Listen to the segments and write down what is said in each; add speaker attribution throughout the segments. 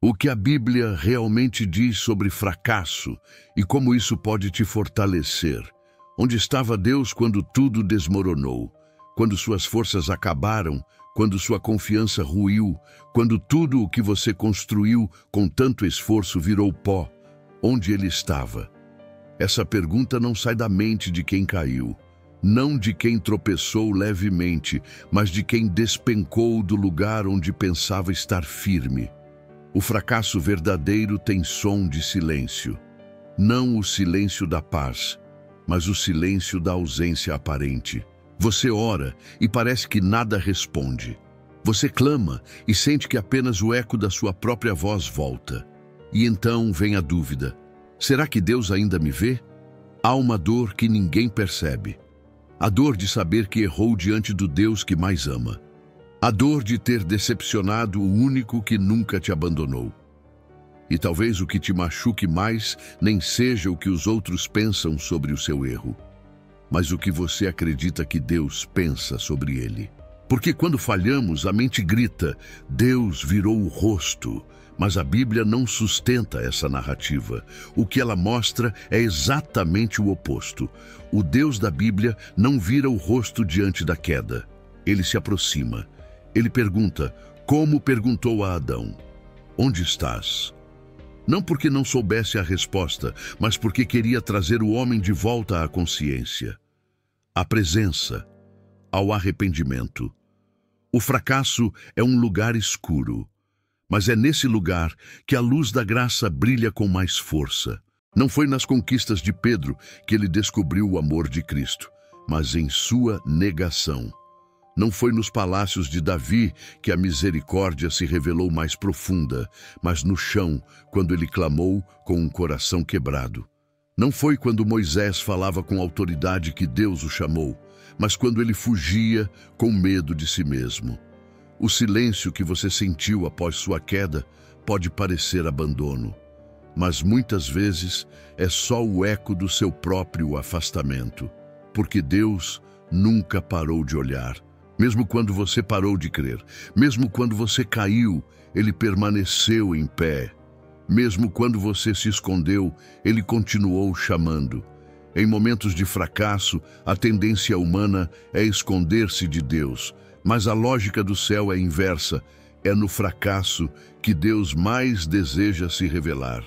Speaker 1: O que a Bíblia realmente diz sobre fracasso e como isso pode te fortalecer. Onde estava Deus quando tudo desmoronou? Quando suas forças acabaram? Quando sua confiança ruiu? Quando tudo o que você construiu com tanto esforço virou pó? Onde ele estava? Essa pergunta não sai da mente de quem caiu. Não de quem tropeçou levemente, mas de quem despencou do lugar onde pensava estar firme. O fracasso verdadeiro tem som de silêncio. Não o silêncio da paz, mas o silêncio da ausência aparente. Você ora e parece que nada responde. Você clama e sente que apenas o eco da sua própria voz volta. E então vem a dúvida. Será que Deus ainda me vê? Há uma dor que ninguém percebe. A dor de saber que errou diante do Deus que mais ama. A dor de ter decepcionado o único que nunca te abandonou. E talvez o que te machuque mais nem seja o que os outros pensam sobre o seu erro, mas o que você acredita que Deus pensa sobre ele. Porque quando falhamos, a mente grita, Deus virou o rosto. Mas a Bíblia não sustenta essa narrativa. O que ela mostra é exatamente o oposto. O Deus da Bíblia não vira o rosto diante da queda. Ele se aproxima. Ele pergunta, como perguntou a Adão, onde estás? Não porque não soubesse a resposta, mas porque queria trazer o homem de volta à consciência, à presença, ao arrependimento. O fracasso é um lugar escuro, mas é nesse lugar que a luz da graça brilha com mais força. Não foi nas conquistas de Pedro que ele descobriu o amor de Cristo, mas em sua negação. Não foi nos palácios de Davi que a misericórdia se revelou mais profunda, mas no chão, quando ele clamou com um coração quebrado. Não foi quando Moisés falava com autoridade que Deus o chamou, mas quando ele fugia com medo de si mesmo. O silêncio que você sentiu após sua queda pode parecer abandono, mas muitas vezes é só o eco do seu próprio afastamento, porque Deus nunca parou de olhar. Mesmo quando você parou de crer, mesmo quando você caiu, ele permaneceu em pé. Mesmo quando você se escondeu, ele continuou chamando. Em momentos de fracasso, a tendência humana é esconder-se de Deus, mas a lógica do céu é inversa. É no fracasso que Deus mais deseja se revelar.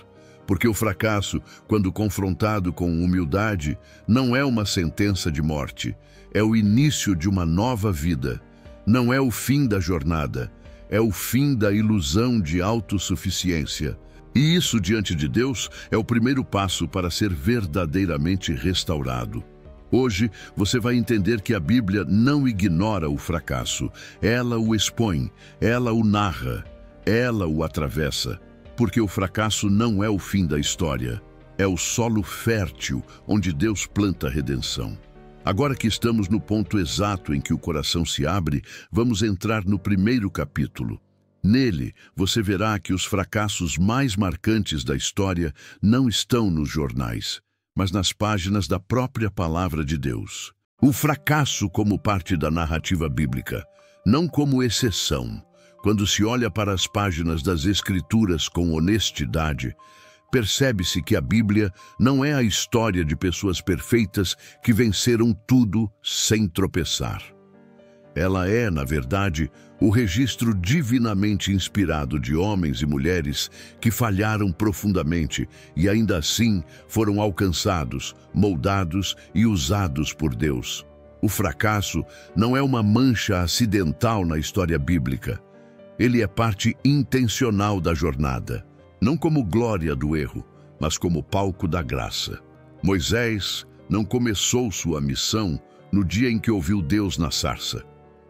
Speaker 1: Porque o fracasso, quando confrontado com humildade, não é uma sentença de morte. É o início de uma nova vida. Não é o fim da jornada. É o fim da ilusão de autossuficiência. E isso, diante de Deus, é o primeiro passo para ser verdadeiramente restaurado. Hoje, você vai entender que a Bíblia não ignora o fracasso. Ela o expõe, ela o narra, ela o atravessa. Porque o fracasso não é o fim da história. É o solo fértil onde Deus planta a redenção. Agora que estamos no ponto exato em que o coração se abre, vamos entrar no primeiro capítulo. Nele, você verá que os fracassos mais marcantes da história não estão nos jornais, mas nas páginas da própria palavra de Deus. O fracasso como parte da narrativa bíblica, não como exceção. Quando se olha para as páginas das Escrituras com honestidade, percebe-se que a Bíblia não é a história de pessoas perfeitas que venceram tudo sem tropeçar. Ela é, na verdade, o registro divinamente inspirado de homens e mulheres que falharam profundamente e ainda assim foram alcançados, moldados e usados por Deus. O fracasso não é uma mancha acidental na história bíblica. Ele é parte intencional da jornada. Não como glória do erro, mas como palco da graça. Moisés não começou sua missão no dia em que ouviu Deus na sarça.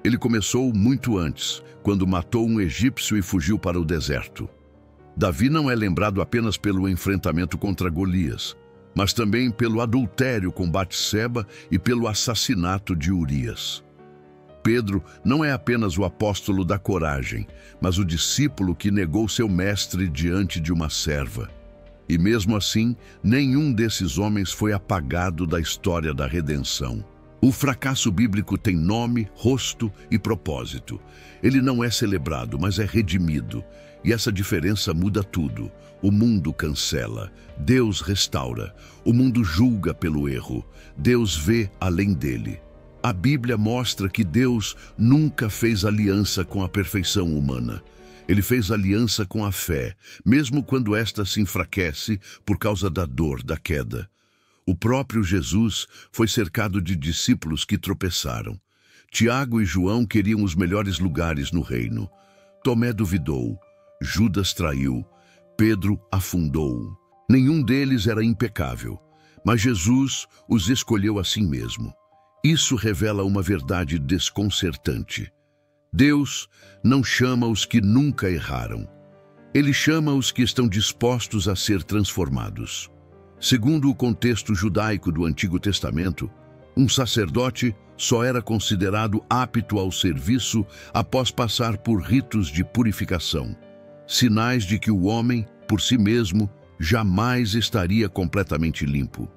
Speaker 1: Ele começou muito antes, quando matou um egípcio e fugiu para o deserto. Davi não é lembrado apenas pelo enfrentamento contra Golias, mas também pelo adultério com Batseba e pelo assassinato de Urias. Pedro não é apenas o apóstolo da coragem, mas o discípulo que negou seu mestre diante de uma serva. E mesmo assim, nenhum desses homens foi apagado da história da redenção. O fracasso bíblico tem nome, rosto e propósito. Ele não é celebrado, mas é redimido. E essa diferença muda tudo. O mundo cancela, Deus restaura. O mundo julga pelo erro, Deus vê além dele. A Bíblia mostra que Deus nunca fez aliança com a perfeição humana. Ele fez aliança com a fé, mesmo quando esta se enfraquece por causa da dor da queda. O próprio Jesus foi cercado de discípulos que tropeçaram. Tiago e João queriam os melhores lugares no reino. Tomé duvidou, Judas traiu, Pedro afundou. Nenhum deles era impecável, mas Jesus os escolheu assim mesmo. Isso revela uma verdade desconcertante. Deus não chama os que nunca erraram. Ele chama os que estão dispostos a ser transformados. Segundo o contexto judaico do Antigo Testamento, um sacerdote só era considerado apto ao serviço após passar por ritos de purificação, sinais de que o homem, por si mesmo, jamais estaria completamente limpo.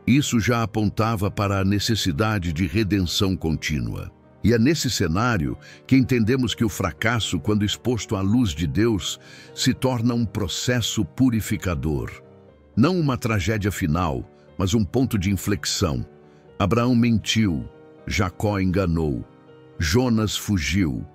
Speaker 1: Isso já apontava para a necessidade de redenção contínua. E é nesse cenário que entendemos que o fracasso, quando exposto à luz de Deus, se torna um processo purificador. Não uma tragédia final, mas um ponto de inflexão. Abraão mentiu, Jacó enganou, Jonas fugiu,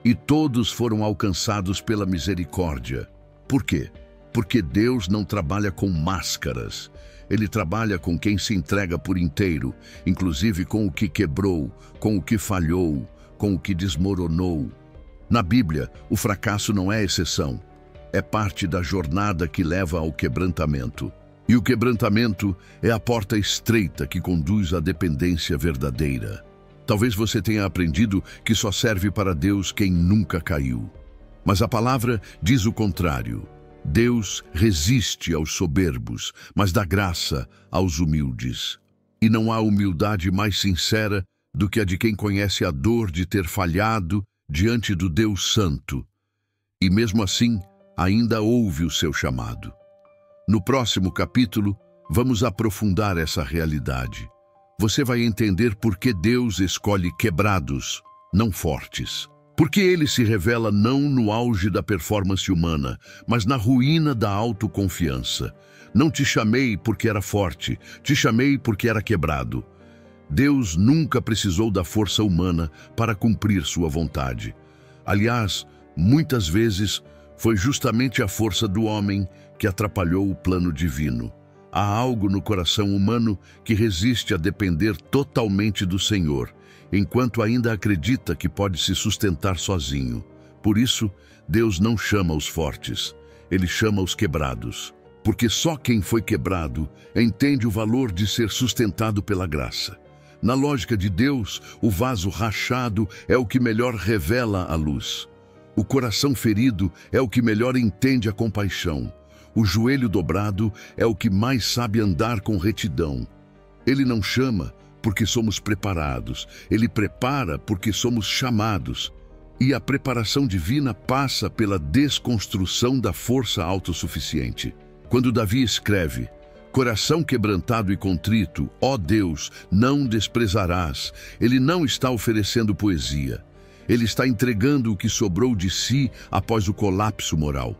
Speaker 1: e todos foram alcançados pela misericórdia. Por quê? Porque Deus não trabalha com máscaras. Ele trabalha com quem se entrega por inteiro, inclusive com o que quebrou, com o que falhou, com o que desmoronou. Na Bíblia, o fracasso não é exceção. É parte da jornada que leva ao quebrantamento. E o quebrantamento é a porta estreita que conduz à dependência verdadeira. Talvez você tenha aprendido que só serve para Deus quem nunca caiu. Mas a palavra diz o contrário. Deus resiste aos soberbos, mas dá graça aos humildes. E não há humildade mais sincera do que a de quem conhece a dor de ter falhado diante do Deus Santo. E mesmo assim, ainda ouve o seu chamado. No próximo capítulo, vamos aprofundar essa realidade. Você vai entender por que Deus escolhe quebrados, não fortes. Porque ele se revela não no auge da performance humana, mas na ruína da autoconfiança. Não te chamei porque era forte, te chamei porque era quebrado. Deus nunca precisou da força humana para cumprir sua vontade. Aliás, muitas vezes foi justamente a força do homem que atrapalhou o plano divino. Há algo no coração humano que resiste a depender totalmente do Senhor, enquanto ainda acredita que pode se sustentar sozinho. Por isso, Deus não chama os fortes, Ele chama os quebrados. Porque só quem foi quebrado entende o valor de ser sustentado pela graça. Na lógica de Deus, o vaso rachado é o que melhor revela a luz. O coração ferido é o que melhor entende a compaixão. O joelho dobrado é o que mais sabe andar com retidão. Ele não chama porque somos preparados. Ele prepara porque somos chamados. E a preparação divina passa pela desconstrução da força autossuficiente. Quando Davi escreve, coração quebrantado e contrito, ó Deus, não desprezarás, ele não está oferecendo poesia. Ele está entregando o que sobrou de si após o colapso moral.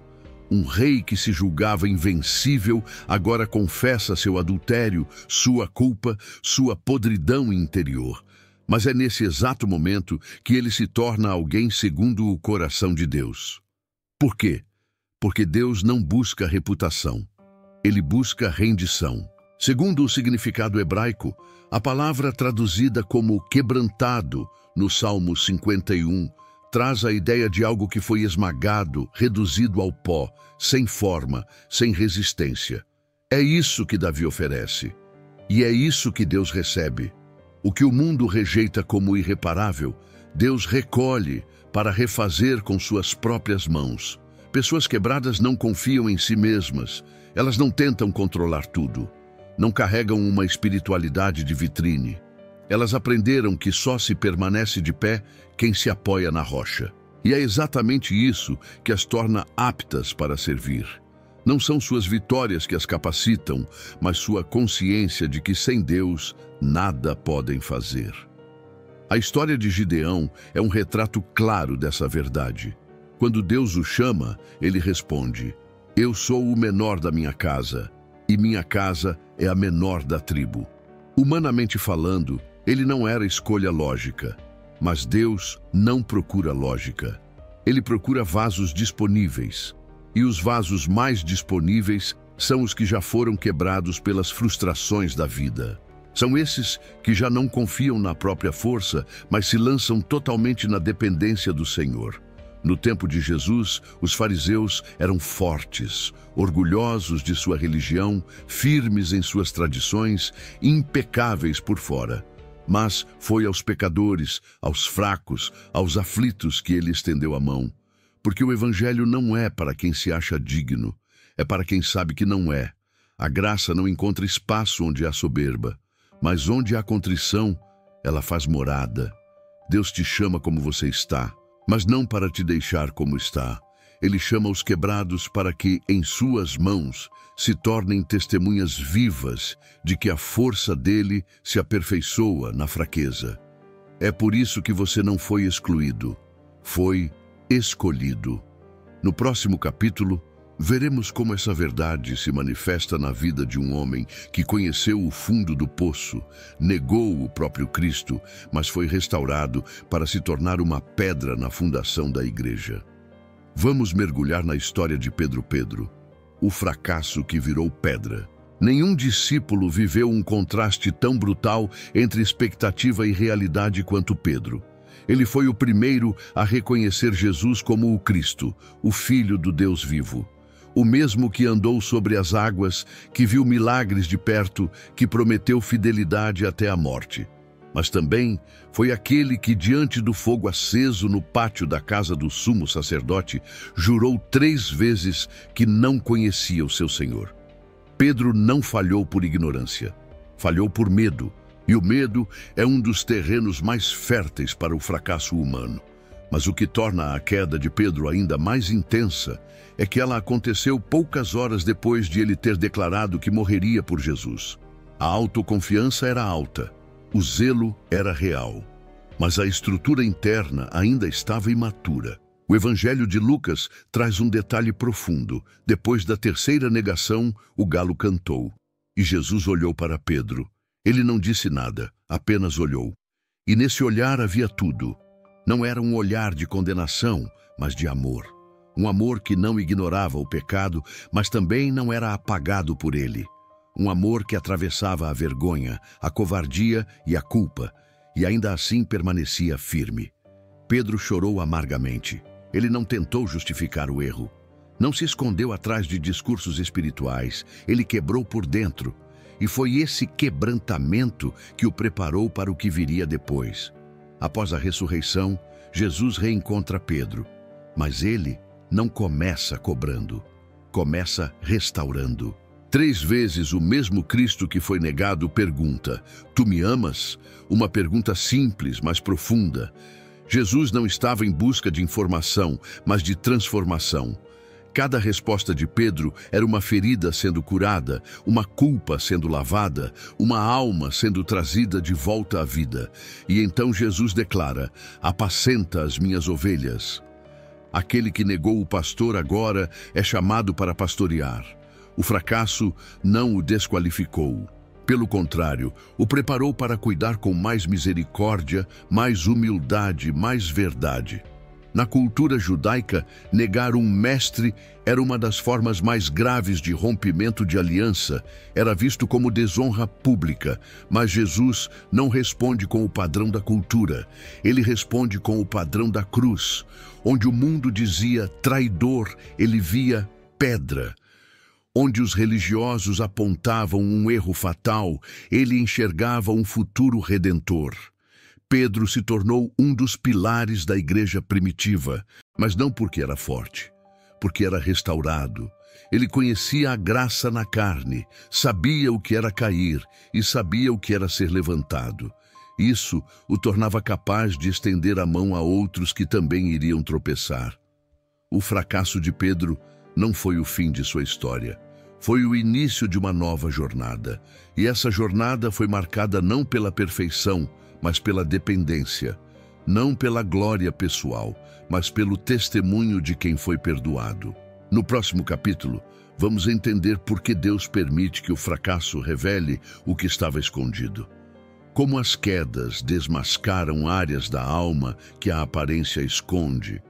Speaker 1: Um rei que se julgava invencível agora confessa seu adultério, sua culpa, sua podridão interior. Mas é nesse exato momento que ele se torna alguém segundo o coração de Deus. Por quê? Porque Deus não busca reputação. Ele busca rendição. Segundo o significado hebraico, a palavra traduzida como quebrantado no Salmo 51 traz a ideia de algo que foi esmagado, reduzido ao pó, sem forma, sem resistência. É isso que Davi oferece. E é isso que Deus recebe. O que o mundo rejeita como irreparável, Deus recolhe para refazer com suas próprias mãos. Pessoas quebradas não confiam em si mesmas. Elas não tentam controlar tudo. Não carregam uma espiritualidade de vitrine. Elas aprenderam que só se permanece de pé quem se apoia na rocha. E é exatamente isso que as torna aptas para servir. Não são suas vitórias que as capacitam, mas sua consciência de que sem Deus nada podem fazer. A história de Gideão é um retrato claro dessa verdade. Quando Deus o chama, ele responde: eu sou o menor da minha casa, e minha casa é a menor da tribo. Humanamente falando, ele não era escolha lógica, mas Deus não procura lógica. Ele procura vasos disponíveis, e os vasos mais disponíveis são os que já foram quebrados pelas frustrações da vida. São esses que já não confiam na própria força, mas se lançam totalmente na dependência do Senhor. No tempo de Jesus, os fariseus eram fortes, orgulhosos de sua religião, firmes em suas tradições, impecáveis por fora. Mas foi aos pecadores, aos fracos, aos aflitos que ele estendeu a mão. Porque o Evangelho não é para quem se acha digno, é para quem sabe que não é. A graça não encontra espaço onde há soberba, mas onde há contrição, ela faz morada. Deus te chama como você está, mas não para te deixar como está. Ele chama os quebrados para que, em suas mãos, se tornem testemunhas vivas de que a força dele se aperfeiçoa na fraqueza. É por isso que você não foi excluído, foi escolhido. No próximo capítulo, veremos como essa verdade se manifesta na vida de um homem que conheceu o fundo do poço, negou o próprio Cristo, mas foi restaurado para se tornar uma pedra na fundação da igreja. Vamos mergulhar na história de Pedro, o fracasso que virou pedra. Nenhum discípulo viveu um contraste tão brutal entre expectativa e realidade quanto Pedro. Ele foi o primeiro a reconhecer Jesus como o Cristo, o Filho do Deus vivo. O mesmo que andou sobre as águas, que viu milagres de perto, que prometeu fidelidade até a morte. Mas também foi aquele que, diante do fogo aceso no pátio da casa do sumo sacerdote, jurou 3 vezes que não conhecia o seu Senhor. Pedro não falhou por ignorância, falhou por medo, e o medo é um dos terrenos mais férteis para o fracasso humano. Mas o que torna a queda de Pedro ainda mais intensa é que ela aconteceu poucas horas depois de ele ter declarado que morreria por Jesus. A autoconfiança era alta, o zelo era real, mas a estrutura interna ainda estava imatura. O Evangelho de Lucas traz um detalhe profundo. Depois da 3ª negação, o galo cantou. E Jesus olhou para Pedro. Ele não disse nada, apenas olhou. E nesse olhar havia tudo. Não era um olhar de condenação, mas de amor. Um amor que não ignorava o pecado, mas também não era apagado por ele. Um amor que atravessava a vergonha, a covardia e a culpa, e ainda assim permanecia firme. Pedro chorou amargamente. Ele não tentou justificar o erro. Não se escondeu atrás de discursos espirituais. Ele quebrou por dentro. E foi esse quebrantamento que o preparou para o que viria depois. Após a ressurreição, Jesus reencontra Pedro. Mas ele não começa cobrando, começa restaurando. 3 vezes o mesmo Cristo que foi negado pergunta: tu me amas? Uma pergunta simples, mas profunda. Jesus não estava em busca de informação, mas de transformação. Cada resposta de Pedro era uma ferida sendo curada, uma culpa sendo lavada, uma alma sendo trazida de volta à vida. E então Jesus declara: apacenta as minhas ovelhas. Aquele que negou o pastor agora é chamado para pastorear. O fracasso não o desqualificou. Pelo contrário, o preparou para cuidar com mais misericórdia, mais humildade, mais verdade. Na cultura judaica, negar um mestre era uma das formas mais graves de rompimento de aliança. Era visto como desonra pública, mas Jesus não responde com o padrão da cultura. Ele responde com o padrão da cruz. Onde o mundo dizia traidor, ele via pedra. Onde os religiosos apontavam um erro fatal, ele enxergava um futuro redentor. Pedro se tornou um dos pilares da igreja primitiva, mas não porque era forte, porque era restaurado. Ele conhecia a graça na carne, sabia o que era cair e sabia o que era ser levantado. Isso o tornava capaz de estender a mão a outros que também iriam tropeçar. O fracasso de Pedro não foi o fim de sua história. Foi o início de uma nova jornada. E essa jornada foi marcada não pela perfeição, mas pela dependência. não pela glória pessoal, mas pelo testemunho de quem foi perdoado. No próximo capítulo, vamos entender por que Deus permite que o fracasso revele o que estava escondido. Como as quedas desmascaram áreas da alma que a aparência esconde,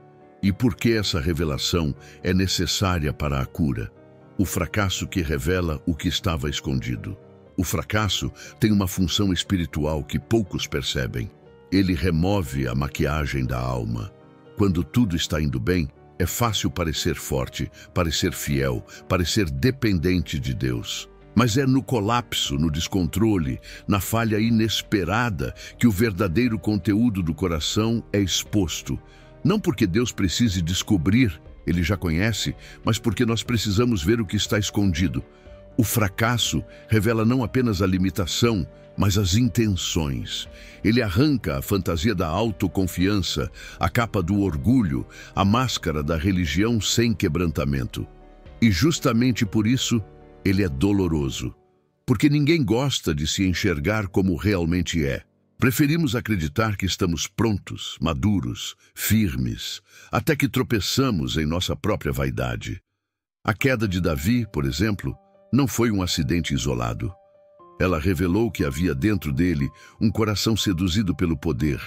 Speaker 1: e por que essa revelação é necessária para a cura. O fracasso que revela o que estava escondido. O fracasso tem uma função espiritual que poucos percebem. Ele remove a maquiagem da alma. Quando tudo está indo bem, é fácil parecer forte, parecer fiel, parecer dependente de Deus. Mas é no colapso, no descontrole, na falha inesperada, que o verdadeiro conteúdo do coração é exposto. Não porque Deus precise descobrir, Ele já conhece, mas porque nós precisamos ver o que está escondido. O fracasso revela não apenas a limitação, mas as intenções. Ele arranca a fantasia da autoconfiança, a capa do orgulho, a máscara da religião sem quebrantamento. E justamente por isso, ele é doloroso. Porque ninguém gosta de se enxergar como realmente é. Preferimos acreditar que estamos prontos, maduros, firmes, até que tropeçamos em nossa própria vaidade. A queda de Davi, por exemplo, não foi um acidente isolado. Ela revelou que havia dentro dele um coração seduzido pelo poder,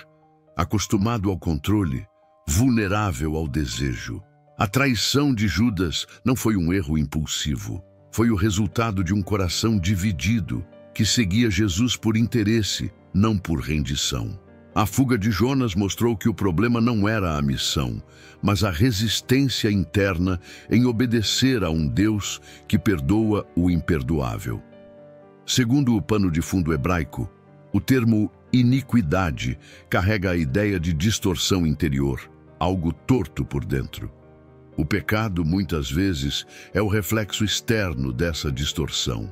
Speaker 1: acostumado ao controle, vulnerável ao desejo. A traição de Judas não foi um erro impulsivo. Foi o resultado de um coração dividido, que seguia Jesus por interesse, não por rendição. A fuga de Jonas mostrou que o problema não era a missão, mas a resistência interna em obedecer a um Deus que perdoa o imperdoável. Segundo o pano de fundo hebraico, o termo iniquidade carrega a ideia de distorção interior, algo torto por dentro. O pecado, muitas vezes, é o reflexo externo dessa distorção.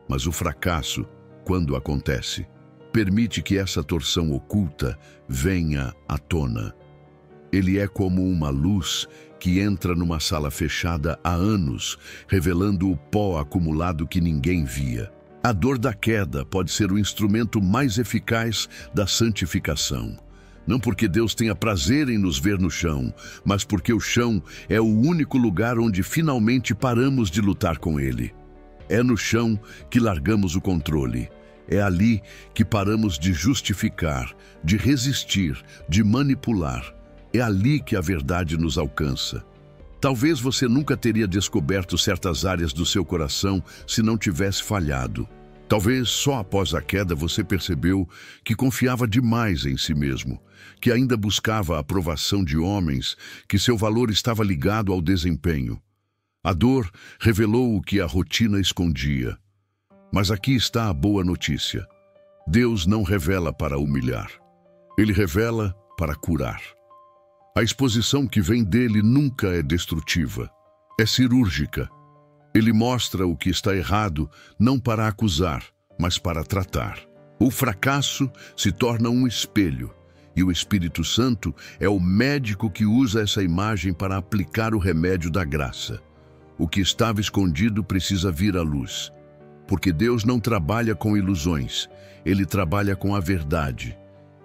Speaker 1: Mas o fracasso, quando acontece, permite que essa torção oculta venha à tona. Ele é como uma luz que entra numa sala fechada há anos, revelando o pó acumulado que ninguém via. A dor da queda pode ser o instrumento mais eficaz da santificação. Não porque Deus tenha prazer em nos ver no chão, mas porque o chão é o único lugar onde finalmente paramos de lutar com Ele. É no chão que largamos o controle. É ali que paramos de justificar, de resistir, de manipular. É ali que a verdade nos alcança. Talvez você nunca teria descoberto certas áreas do seu coração se não tivesse falhado. Talvez só após a queda você percebeu que confiava demais em si mesmo, que ainda buscava a aprovação de homens, que seu valor estava ligado ao desempenho. A dor revelou o que a rotina escondia. Mas aqui está a boa notícia. Deus não revela para humilhar. Ele revela para curar. A exposição que vem dele nunca é destrutiva. É cirúrgica. Ele mostra o que está errado, não para acusar, mas para tratar. O fracasso se torna um espelho, e o Espírito Santo é o médico que usa essa imagem para aplicar o remédio da graça. O que estava escondido precisa vir à luz. Porque Deus não trabalha com ilusões, Ele trabalha com a verdade.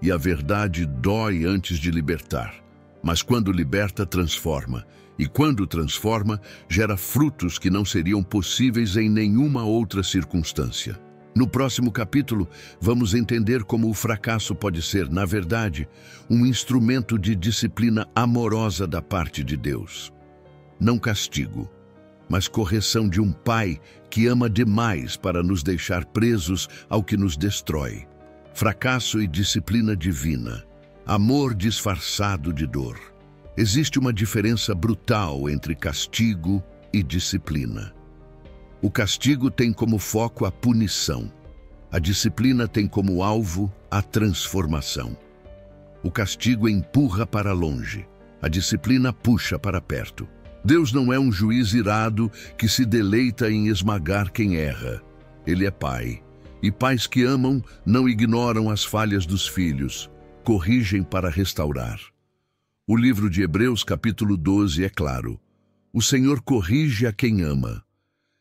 Speaker 1: E a verdade dói antes de libertar. Mas quando liberta, transforma. E quando transforma, gera frutos que não seriam possíveis em nenhuma outra circunstância. No próximo capítulo, vamos entender como o fracasso pode ser, na verdade, um instrumento de disciplina amorosa da parte de Deus. Não castigo, mas correção de um pai que ama demais para nos deixar presos ao que nos destrói. Fracasso e disciplina divina. Amor disfarçado de dor. Existe uma diferença brutal entre castigo e disciplina. O castigo tem como foco a punição. A disciplina tem como alvo a transformação. O castigo empurra para longe. A disciplina puxa para perto. Deus não é um juiz irado que se deleita em esmagar quem erra. Ele é pai. E pais que amam não ignoram as falhas dos filhos, corrigem para restaurar. O livro de Hebreus, capítulo 12, é claro. O Senhor corrige a quem ama.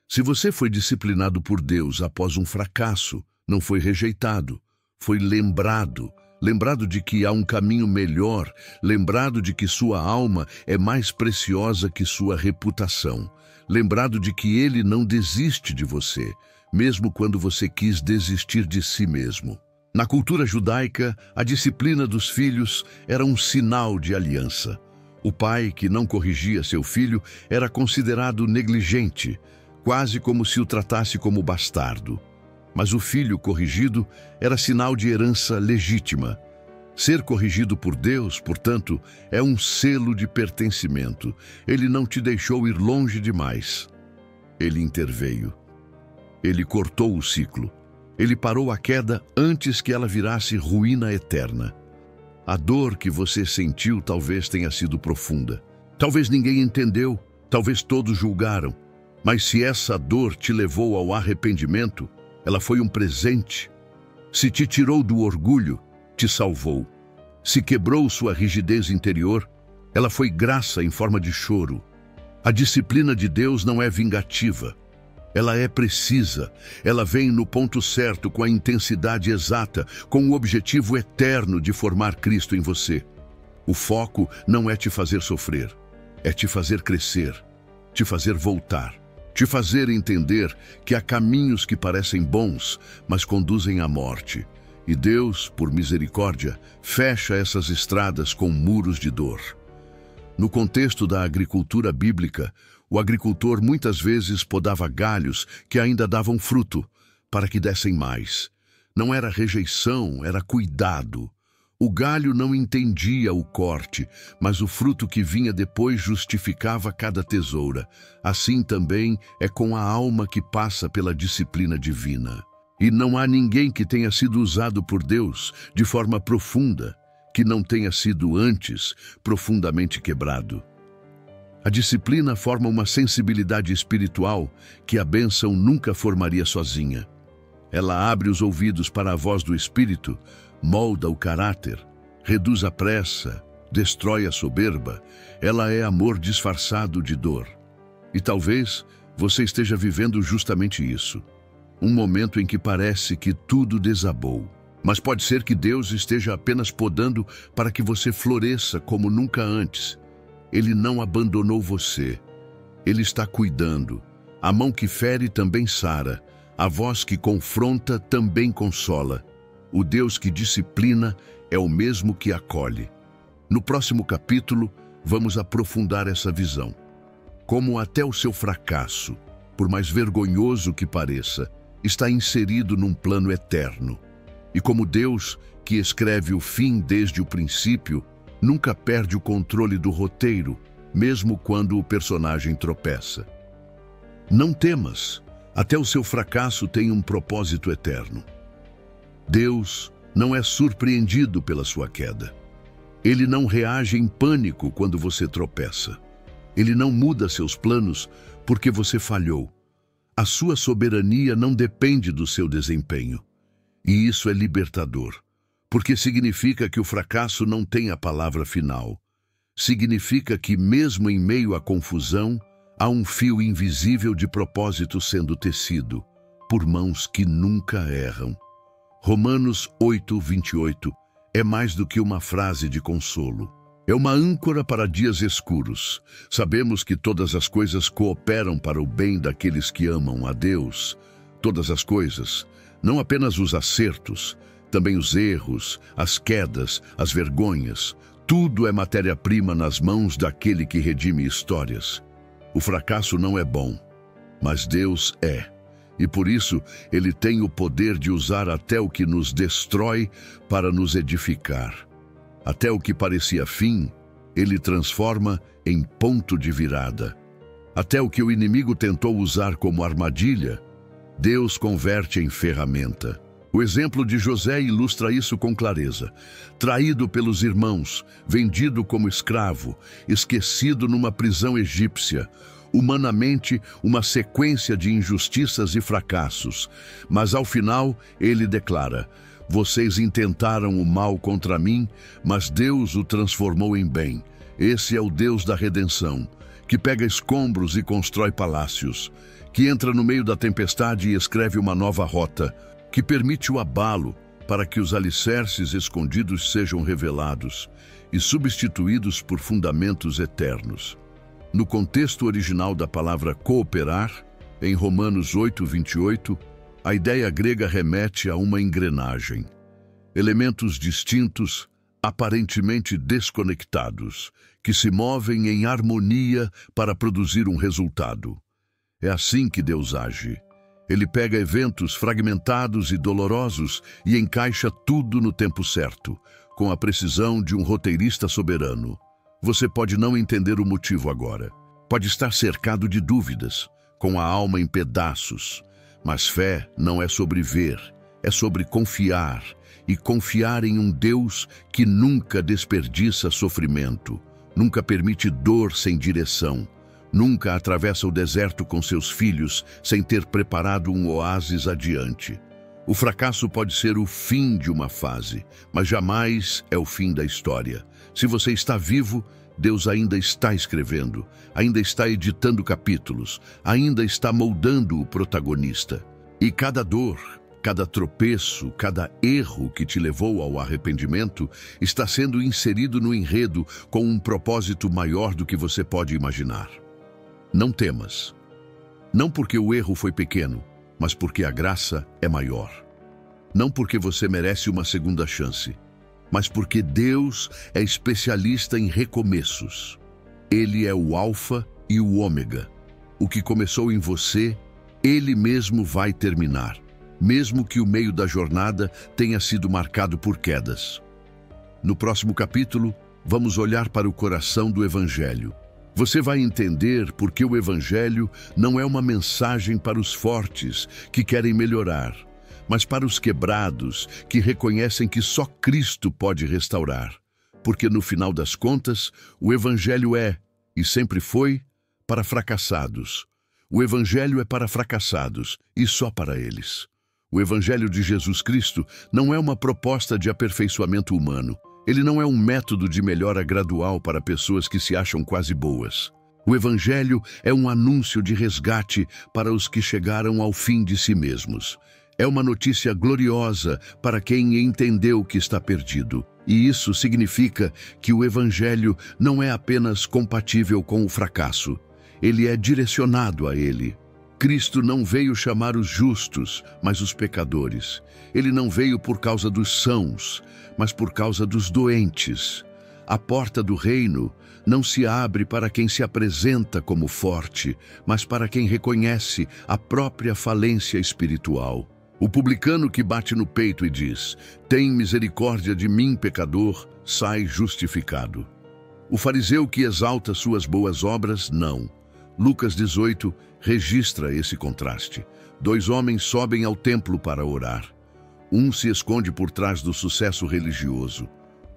Speaker 1: Se você foi disciplinado por Deus após um fracasso, não foi rejeitado, foi lembrado, lembrado de que há um caminho melhor, lembrado de que sua alma é mais preciosa que sua reputação, lembrado de que ele não desiste de você, mesmo quando você quis desistir de si mesmo. Na cultura judaica, a disciplina dos filhos era um sinal de aliança. O pai que não corrigia seu filho era considerado negligente, quase como se o tratasse como bastardo. Mas o filho corrigido era sinal de herança legítima. Ser corrigido por Deus, portanto, é um selo de pertencimento. Ele não te deixou ir longe demais. Ele interveio. Ele cortou o ciclo. Ele parou a queda antes que ela virasse ruína eterna. A dor que você sentiu talvez tenha sido profunda. Talvez ninguém entendeu, talvez todos julgaram. Mas se essa dor te levou ao arrependimento, ela foi um presente. Se te tirou do orgulho, te salvou. Se quebrou sua rigidez interior, ela foi graça em forma de choro. A disciplina de Deus não é vingativa. Ela é precisa. Ela vem no ponto certo, com a intensidade exata, com o objetivo eterno de formar Cristo em você. O foco não é te fazer sofrer, é te fazer crescer, te fazer voltar. Te fazer entender que há caminhos que parecem bons, mas conduzem à morte. E Deus, por misericórdia, fecha essas estradas com muros de dor. No contexto da agricultura bíblica, o agricultor muitas vezes podava galhos que ainda davam fruto, para que dessem mais. Não era rejeição, era cuidado. O galho não entendia o corte, mas o fruto que vinha depois justificava cada tesoura. Assim também é com a alma que passa pela disciplina divina. E não há ninguém que tenha sido usado por Deus de forma profunda, que não tenha sido antes profundamente quebrado. A disciplina forma uma sensibilidade espiritual que a bênção nunca formaria sozinha. Ela abre os ouvidos para a voz do Espírito, molda o caráter, reduz a pressa, destrói a soberba. Ela é amor disfarçado de dor. E talvez você esteja vivendo justamente isso. Um momento em que parece que tudo desabou. Mas pode ser que Deus esteja apenas podando para que você floresça como nunca antes. Ele não abandonou você. Ele está cuidando. A mão que fere também sara. A voz que confronta também consola. O Deus que disciplina é o mesmo que acolhe. No próximo capítulo, vamos aprofundar essa visão. Como até o seu fracasso, por mais vergonhoso que pareça, está inserido num plano eterno. E como Deus, que escreve o fim desde o princípio, nunca perde o controle do roteiro, mesmo quando o personagem tropeça. Não temas, até o seu fracasso tem um propósito eterno. Deus não é surpreendido pela sua queda. Ele não reage em pânico quando você tropeça. Ele não muda seus planos porque você falhou. A sua soberania não depende do seu desempenho. E isso é libertador, porque significa que o fracasso não tem a palavra final. Significa que, mesmo em meio à confusão, há um fio invisível de propósito sendo tecido, por mãos que nunca erram. Romanos 8:28 é mais do que uma frase de consolo. É uma âncora para dias escuros. Sabemos que todas as coisas cooperam para o bem daqueles que amam a Deus. Todas as coisas, não apenas os acertos, também os erros, as quedas, as vergonhas. Tudo é matéria-prima nas mãos daquele que redime histórias. O fracasso não é bom, mas Deus é. E por isso, Ele tem o poder de usar até o que nos destrói para nos edificar. Até o que parecia fim, Ele transforma em ponto de virada. Até o que o inimigo tentou usar como armadilha, Deus converte em ferramenta. O exemplo de José ilustra isso com clareza. Traído pelos irmãos, vendido como escravo, esquecido numa prisão egípcia, humanamente, uma sequência de injustiças e fracassos. Mas ao final, ele declara: vocês intentaram o mal contra mim, mas Deus o transformou em bem. Esse é o Deus da redenção, que pega escombros e constrói palácios, que entra no meio da tempestade e escreve uma nova rota, que permite o abalo, para que os alicerces escondidos sejam revelados e substituídos por fundamentos eternos. No contexto original da palavra cooperar, em Romanos 8:28, a ideia grega remete a uma engrenagem. Elementos distintos, aparentemente desconectados, que se movem em harmonia para produzir um resultado. É assim que Deus age. Ele pega eventos fragmentados e dolorosos e encaixa tudo no tempo certo, com a precisão de um roteirista soberano. Você pode não entender o motivo agora. Pode estar cercado de dúvidas, com a alma em pedaços. Mas fé não é sobre ver, é sobre confiar. E confiar em um Deus que nunca desperdiça sofrimento, nunca permite dor sem direção, nunca atravessa o deserto com seus filhos sem ter preparado um oásis adiante. O fracasso pode ser o fim de uma fase, mas jamais é o fim da história. Se você está vivo, Deus ainda está escrevendo, ainda está editando capítulos, ainda está moldando o protagonista. E cada dor, cada tropeço, cada erro que te levou ao arrependimento está sendo inserido no enredo com um propósito maior do que você pode imaginar. Não temas. Não porque o erro foi pequeno, mas porque a graça é maior. Não porque você merece uma segunda chance, mas porque Deus é especialista em recomeços. Ele é o Alfa e o Ômega. O que começou em você, Ele mesmo vai terminar, mesmo que o meio da jornada tenha sido marcado por quedas. No próximo capítulo, vamos olhar para o coração do Evangelho. Você vai entender por que o Evangelho não é uma mensagem para os fortes que querem melhorar, mas para os quebrados que reconhecem que só Cristo pode restaurar. Porque no final das contas, o Evangelho é, e sempre foi, para fracassados. O Evangelho é para fracassados e só para eles. O Evangelho de Jesus Cristo não é uma proposta de aperfeiçoamento humano. Ele não é um método de melhora gradual para pessoas que se acham quase boas. O Evangelho é um anúncio de resgate para os que chegaram ao fim de si mesmos. É uma notícia gloriosa para quem entendeu que está perdido. E isso significa que o Evangelho não é apenas compatível com o fracasso. Ele é direcionado a ele. Cristo não veio chamar os justos, mas os pecadores. Ele não veio por causa dos sãos, mas por causa dos doentes. A porta do reino não se abre para quem se apresenta como forte, mas para quem reconhece a própria falência espiritual. O publicano que bate no peito e diz: "Tem misericórdia de mim, pecador", sai justificado. O fariseu que exalta suas boas obras, não. Lucas 18 registra esse contraste. 2 homens sobem ao templo para orar. Um se esconde por trás do sucesso religioso.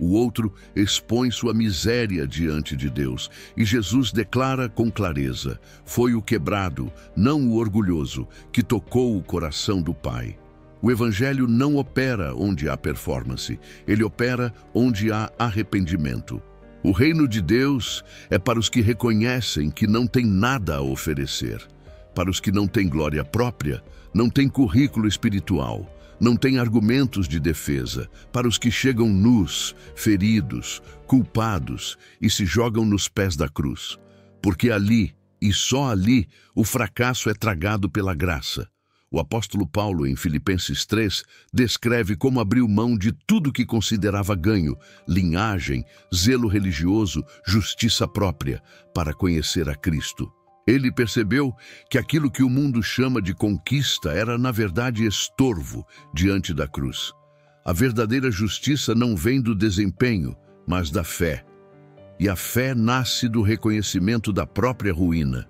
Speaker 1: O outro expõe sua miséria diante de Deus. E Jesus declara com clareza: foi o quebrado, não o orgulhoso, que tocou o coração do Pai. O Evangelho não opera onde há performance. Ele opera onde há arrependimento. O reino de Deus é para os que reconhecem que não têm nada a oferecer. Para os que não têm glória própria, não têm currículo espiritual, não têm argumentos de defesa. Para os que chegam nus, feridos, culpados e se jogam nos pés da cruz. Porque ali, e só ali, o fracasso é tragado pela graça. O apóstolo Paulo, em Filipenses 3, descreve como abriu mão de tudo que considerava ganho, linhagem, zelo religioso, justiça própria, para conhecer a Cristo. Ele percebeu que aquilo que o mundo chama de conquista era, na verdade, estorvo diante da cruz. A verdadeira justiça não vem do desempenho, mas da fé. E a fé nasce do reconhecimento da própria ruína.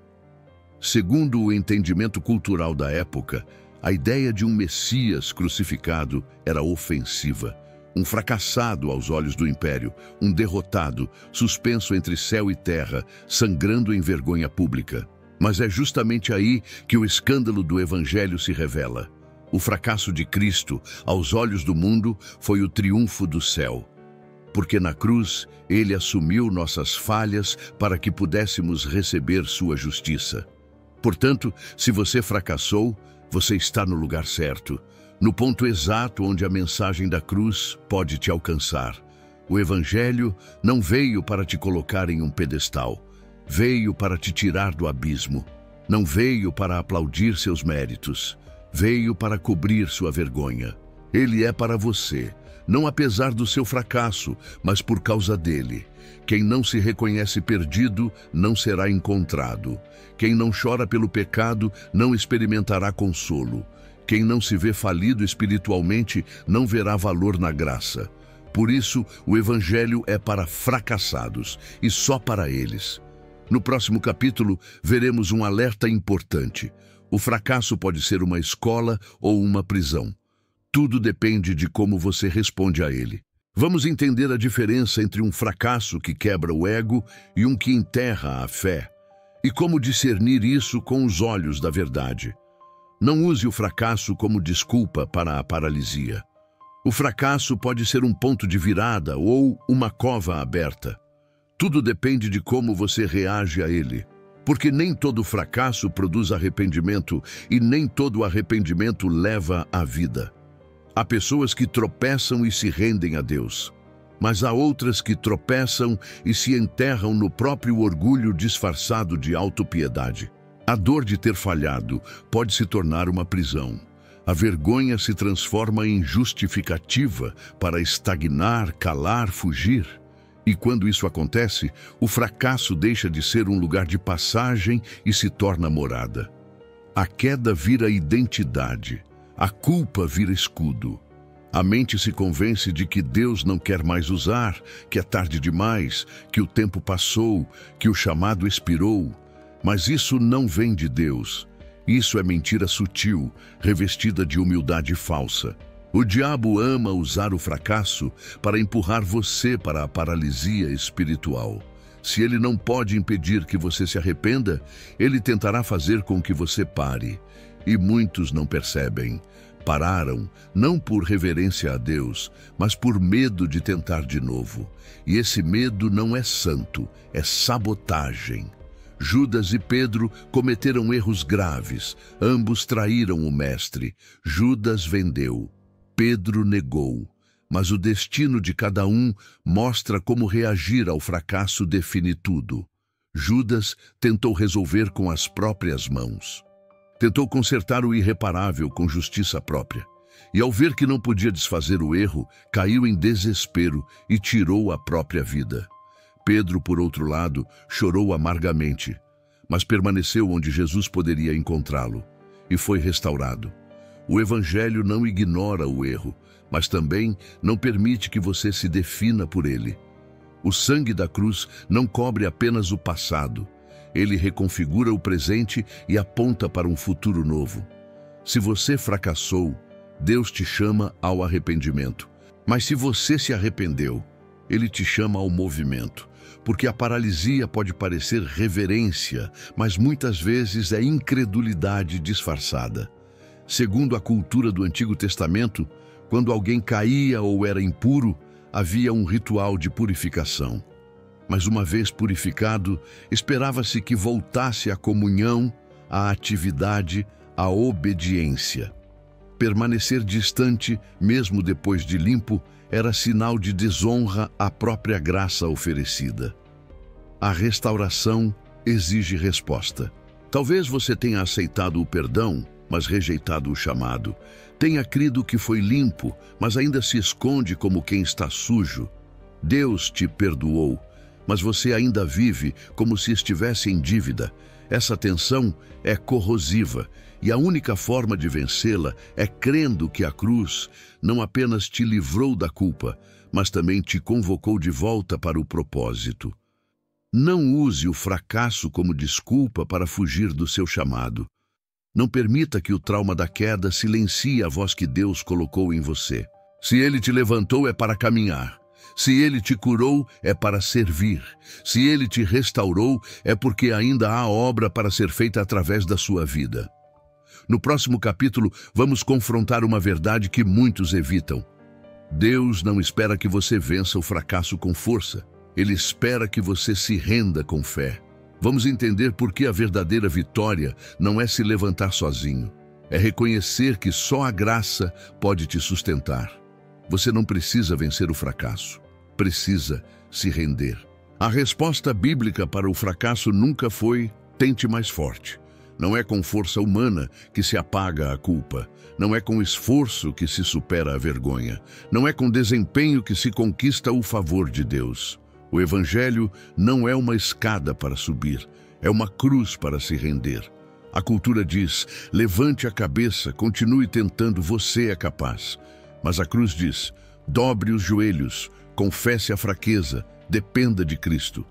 Speaker 1: Segundo o entendimento cultural da época, a ideia de um Messias crucificado era ofensiva. Um fracassado aos olhos do império, um derrotado, suspenso entre céu e terra, sangrando em vergonha pública. Mas é justamente aí que o escândalo do Evangelho se revela. O fracasso de Cristo, aos olhos do mundo, foi o triunfo do céu. Porque na cruz, ele assumiu nossas falhas para que pudéssemos receber sua justiça. Portanto, se você fracassou, Você está no lugar certo, no ponto exato onde a mensagem da cruz pode te alcançar. O Evangelho não veio para te colocar em um pedestal, veio para te tirar do abismo. Não veio para aplaudir seus méritos, veio para cobrir sua vergonha. Ele é para você, não apesar do seu fracasso, mas por causa dele. Quem não se reconhece perdido, não será encontrado. Quem não chora pelo pecado, não experimentará consolo. Quem não se vê falido espiritualmente, não verá valor na graça. Por isso, o Evangelho é para fracassados e só para eles. No próximo capítulo, veremos um alerta importante. O fracasso pode ser uma escola ou uma prisão. Tudo depende de como você responde a ele. Vamos entender a diferença entre um fracasso que quebra o ego e um que enterra a fé. E como discernir isso com os olhos da verdade. Não use o fracasso como desculpa para a paralisia. O fracasso pode ser um ponto de virada ou uma cova aberta. Tudo depende de como você reage a ele. Porque nem todo fracasso produz arrependimento e nem todo arrependimento leva à vida. Há pessoas que tropeçam e se rendem a Deus, mas há outras que tropeçam e se enterram no próprio orgulho disfarçado de autopiedade. A dor de ter falhado pode se tornar uma prisão. A vergonha se transforma em justificativa para estagnar, calar, fugir. E quando isso acontece, o fracasso deixa de ser um lugar de passagem e se torna morada. A queda vira identidade, a culpa vira escudo. A mente se convence de que Deus não quer mais usar, que é tarde demais, que o tempo passou, que o chamado expirou. Mas isso não vem de Deus. Isso é mentira sutil, revestida de humildade falsa. O diabo ama usar o fracasso para empurrar você para a paralisia espiritual. Se ele não pode impedir que você se arrependa, ele tentará fazer com que você pare. E muitos não percebem. Pararam, não por reverência a Deus, mas por medo de tentar de novo. E esse medo não é santo, é sabotagem. Judas e Pedro cometeram erros graves. Ambos traíram o mestre. Judas vendeu. Pedro negou, mas o destino de cada um mostra como reagir ao fracasso define tudo. Judas tentou resolver com as próprias mãos. Tentou consertar o irreparável com justiça própria. E ao ver que não podia desfazer o erro, caiu em desespero e tirou a própria vida. Pedro, por outro lado, chorou amargamente, mas permaneceu onde Jesus poderia encontrá-lo e foi restaurado. O Evangelho não ignora o erro, mas também não permite que você se defina por ele. O sangue da cruz não cobre apenas o passado. Ele reconfigura o presente e aponta para um futuro novo. Se você fracassou, Deus te chama ao arrependimento. Mas se você se arrependeu, Ele te chama ao movimento. Porque a paralisia pode parecer reverência, mas muitas vezes é incredulidade disfarçada. Segundo a cultura do Antigo Testamento, quando alguém caía ou era impuro, havia um ritual de purificação. Mas uma vez purificado, esperava-se que voltasse à comunhão, à atividade, à obediência. Permanecer distante, mesmo depois de limpo, era sinal de desonra à própria graça oferecida. A restauração exige resposta. Talvez você tenha aceitado o perdão, mas rejeitado o chamado. Tenha crido que foi limpo, mas ainda se esconde como quem está sujo. Deus te perdoou, mas você ainda vive como se estivesse em dívida. Essa tensão é corrosiva e a única forma de vencê-la é crendo que a cruz não apenas te livrou da culpa, mas também te convocou de volta para o propósito. Não use o fracasso como desculpa para fugir do seu chamado. Não permita que o trauma da queda silencie a voz que Deus colocou em você. Se Ele te levantou, é para caminhar. Se Ele te curou, é para servir. Se Ele te restaurou, é porque ainda há obra para ser feita através da sua vida. No próximo capítulo, vamos confrontar uma verdade que muitos evitam. Deus não espera que você vença o fracasso com força. Ele espera que você se renda com fé. Vamos entender por que a verdadeira vitória não é se levantar sozinho. É reconhecer que só a graça pode te sustentar. Você não precisa vencer o fracasso. Precisa se render. A resposta bíblica para o fracasso nunca foi tente mais forte. Não é com força humana que se apaga a culpa. Não é com esforço que se supera a vergonha. Não é com desempenho que se conquista o favor de Deus. O Evangelho não é uma escada para subir, é uma cruz para se render. A cultura diz, levante a cabeça, continue tentando, você é capaz. Mas a cruz diz, dobre os joelhos, confesse a fraqueza, dependa de Cristo.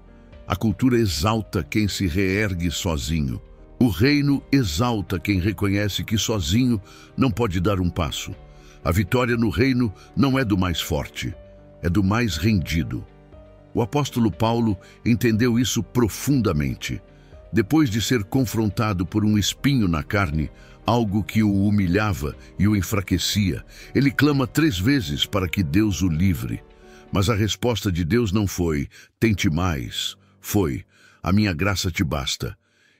Speaker 1: A cultura exalta quem se reergue sozinho. O reino exalta quem reconhece que sozinho não pode dar um passo. A vitória no reino não é do mais forte, é do mais rendido. O apóstolo Paulo entendeu isso profundamente. Depois de ser confrontado por um espinho na carne, algo que o humilhava e o enfraquecia, ele clama 3 vezes para que Deus o livre. Mas a resposta de Deus não foi, tente mais. Foi, a minha graça te basta.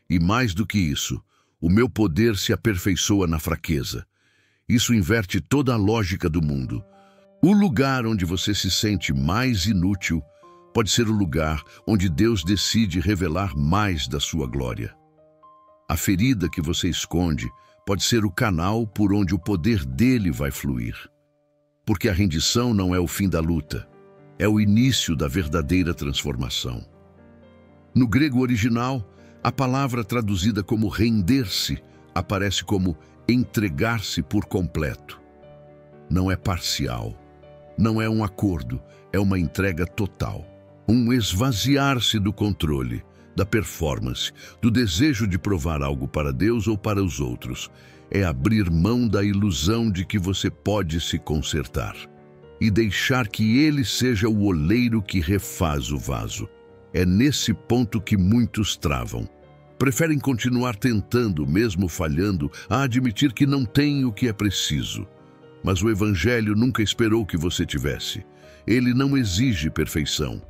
Speaker 1: E mais do que isso, o meu poder se aperfeiçoa na fraqueza. Isso inverte toda a lógica do mundo. O lugar onde você se sente mais inútil pode ser o lugar onde Deus decide revelar mais da sua glória. A ferida que você esconde pode ser o canal por onde o poder dele vai fluir. Porque a rendição não é o fim da luta, é o início da verdadeira transformação. No grego original, a palavra traduzida como render-se aparece como entregar-se por completo. Não é parcial, não é um acordo, é uma entrega total. Um esvaziar-se do controle, da performance, do desejo de provar algo para Deus ou para os outros. É abrir mão da ilusão de que você pode se consertar e deixar que Ele seja o oleiro que refaz o vaso. É nesse ponto que muitos travam. Preferem continuar tentando, mesmo falhando, a admitir que não têm o que é preciso. Mas o Evangelho nunca esperou que você tivesse. Ele não exige perfeição.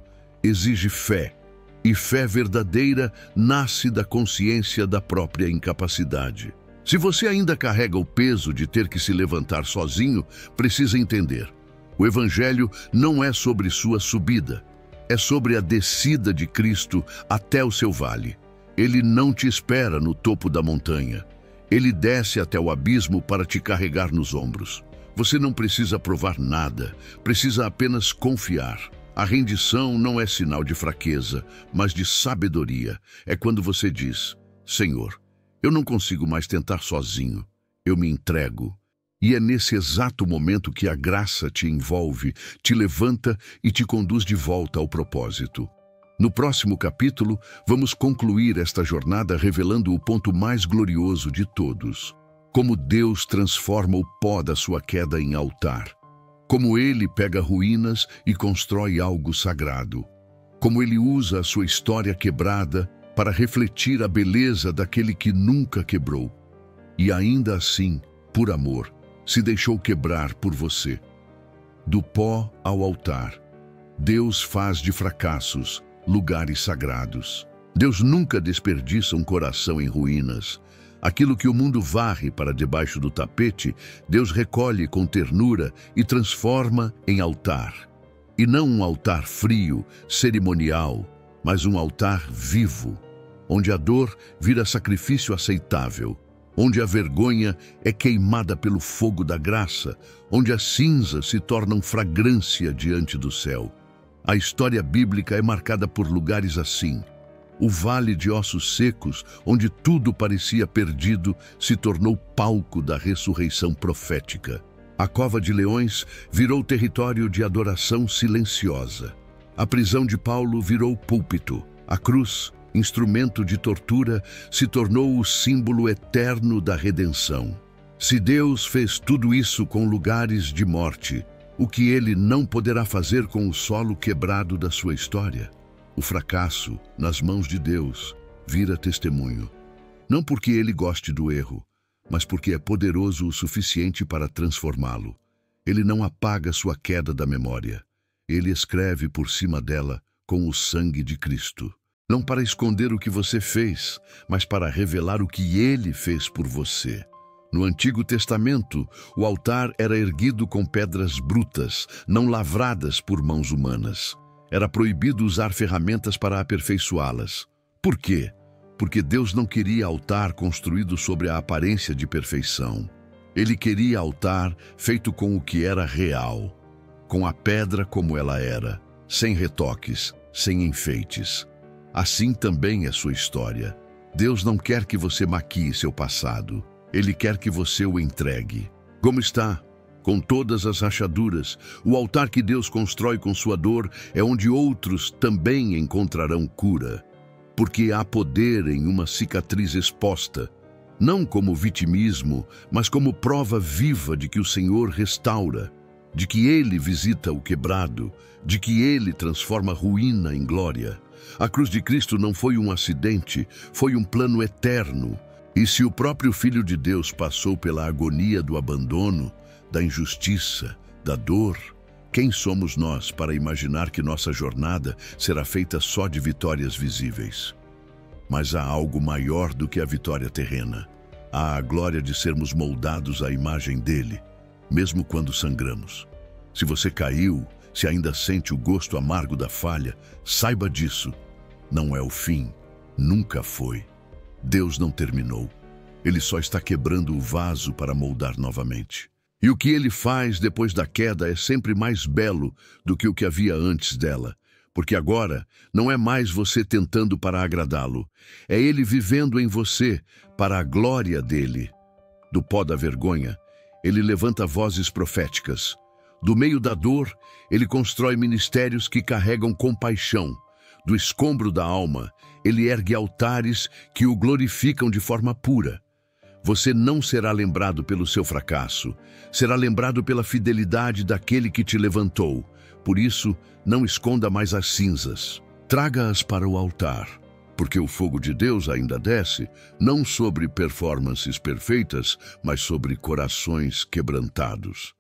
Speaker 1: Exige fé, e fé verdadeira nasce da consciência da própria incapacidade. Se você ainda carrega o peso de ter que se levantar sozinho, precisa entender. O Evangelho não é sobre sua subida, é sobre a descida de Cristo até o seu vale. Ele não te espera no topo da montanha. Ele desce até o abismo para te carregar nos ombros. Você não precisa provar nada, precisa apenas confiar. A rendição não é sinal de fraqueza, mas de sabedoria. É quando você diz, Senhor, eu não consigo mais tentar sozinho, eu me entrego. E é nesse exato momento que a graça te envolve, te levanta e te conduz de volta ao propósito. No próximo capítulo, vamos concluir esta jornada revelando o ponto mais glorioso de todos. Como Deus transforma o pó da sua queda em altar. Como Ele pega ruínas e constrói algo sagrado. Como Ele usa a sua história quebrada para refletir a beleza daquele que nunca quebrou. E ainda assim, por amor, se deixou quebrar por você. Do pó ao altar, Deus faz de fracassos lugares sagrados. Deus nunca desperdiça um coração em ruínas. Aquilo que o mundo varre para debaixo do tapete, Deus recolhe com ternura e transforma em altar. E não um altar frio, cerimonial, mas um altar vivo, onde a dor vira sacrifício aceitável, onde a vergonha é queimada pelo fogo da graça, onde as cinzas se tornam fragrância diante do céu. A história bíblica é marcada por lugares assim. O vale de ossos secos, onde tudo parecia perdido, se tornou palco da ressurreição profética. A cova de leões virou território de adoração silenciosa. A prisão de Paulo virou púlpito. A cruz, instrumento de tortura, se tornou o símbolo eterno da redenção. Se Deus fez tudo isso com lugares de morte, o que Ele não poderá fazer com o solo quebrado da sua história? O fracasso, nas mãos de Deus, vira testemunho. Não porque Ele goste do erro, mas porque é poderoso o suficiente para transformá-lo. Ele não apaga sua queda da memória. Ele escreve por cima dela com o sangue de Cristo. Não para esconder o que você fez, mas para revelar o que Ele fez por você. No Antigo Testamento, o altar era erguido com pedras brutas, não lavradas por mãos humanas. Era proibido usar ferramentas para aperfeiçoá-las. Por quê? Porque Deus não queria altar construído sobre a aparência de perfeição. Ele queria altar feito com o que era real, com a pedra como ela era, sem retoques, sem enfeites. Assim também é sua história. Deus não quer que você maquie seu passado. Ele quer que você o entregue. Como está? Com todas as rachaduras, o altar que Deus constrói com sua dor é onde outros também encontrarão cura. Porque há poder em uma cicatriz exposta, não como vitimismo, mas como prova viva de que o Senhor restaura, de que Ele visita o quebrado, de que Ele transforma ruína em glória. A cruz de Cristo não foi um acidente, foi um plano eterno. E se o próprio Filho de Deus passou pela agonia do abandono, da injustiça, da dor, quem somos nós para imaginar que nossa jornada será feita só de vitórias visíveis? Mas há algo maior do que a vitória terrena. Há a glória de sermos moldados à imagem dele, mesmo quando sangramos. Se você caiu, se ainda sente o gosto amargo da falha, saiba disso. Não é o fim, nunca foi. Deus não terminou. Ele só está quebrando o vaso para moldar novamente. E o que ele faz depois da queda é sempre mais belo do que o que havia antes dela. Porque agora não é mais você tentando para agradá-lo. É ele vivendo em você para a glória dele. Do pó da vergonha, ele levanta vozes proféticas. Do meio da dor, ele constrói ministérios que carregam compaixão. Do escombro da alma, ele ergue altares que o glorificam de forma pura. Você não será lembrado pelo seu fracasso, será lembrado pela fidelidade daquele que te levantou. Por isso, não esconda mais as cinzas. Traga-as para o altar, porque o fogo de Deus ainda desce, não sobre performances perfeitas, mas sobre corações quebrantados.